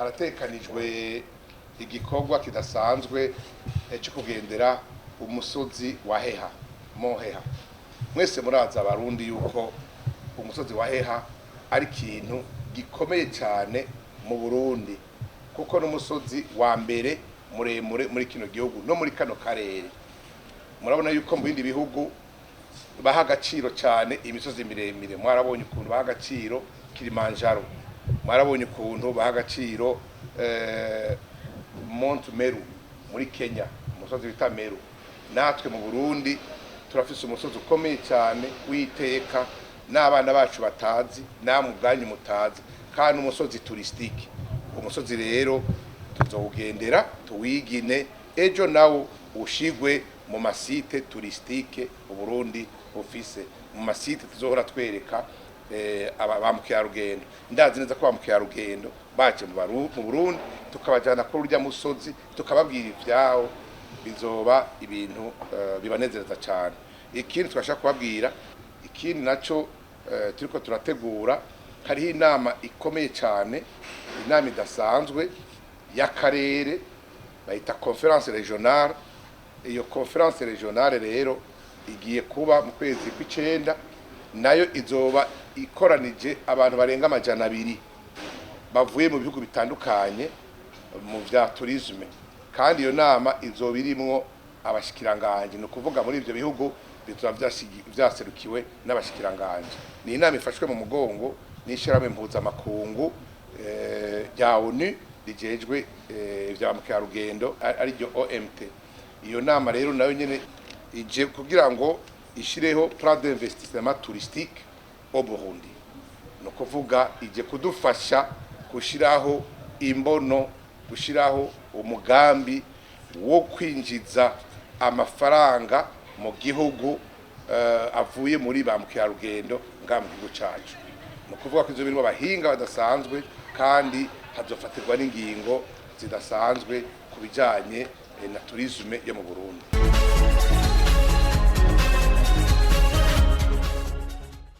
haratekanijwe igikorwa kidasanzwe cyo kugendera umusozi wa Heha Moheha. Mwese muraza abarundi yuko umusozi wa Heha ari ikintu gikomeye cyane mu Burundi, kuko n'umusozi wa mbere muremure muri kino gihugu no muri kano karere. Murabona yuko mu bindi bihugu baha agaciro cyane imisozi miremire. Mwarabonye ukuntu baha agaciro Kilimanjaro, mwarabonye ukuntu baha agaciro Mount Meru muri Kenya, umusozi bita Meru. Natwe mu Burundi turafise umusozi ukomeye cyane witeka n'abana bacu batazi, namwe ubwanyu mutazi, kandi umusozi touristique. Umusozi rero tuzowugendera tuwigine, ejo nawo ushigwe mu masite touristique Uburundi bufise. Mu masite tuzohora twereka ba mukerarugendo. Ndazi neza ko ba mukerarugendo baje mu Burundi tukabajana kuri urya musozi tukababwira ivyaho, bizoba ibintu bibanezereza cyane. Ikindi twashaka kubabwira, ikindi naco turiko turategura, hariho inama ikomeye cyane, inama idasanzwe y'akarere bayita conference régionale. Iyo conference régionale rero igiye kuba mu kwezi kw'icenda, nayo izoba ikoranije abantu barenga 200 bavuye mu bihugu bitandukanye mu vya tourisme, kandi iyo nama izoba irimwo abashikiranganje. No kuvuga muri ivyo bihugu bizoba vyaserukiwe n'abashikiranganje. Ni inama ifashwe mu mugongo n'ishirahamwe mpuzamakungu rya ONU rijejwe vya mukerarugendo ari ryo OMT. Iyo nama rero nayo nyene ije kugira ngo ishireho plan d'investissement touristique au Burundi. No kuvuga ije kudufasha gushiraho imbono, gushiraho umugambi wo kwinjiza amafaranga mu gihugu avuye muri ba mukerarugendo nga mu gihugu cacu. No kuvuga ko izo birimo abahinga badasanzwe, kandi hazofatirwa n'ingingo zidasanzwe kubijanye na tourisme yo mu Burundi.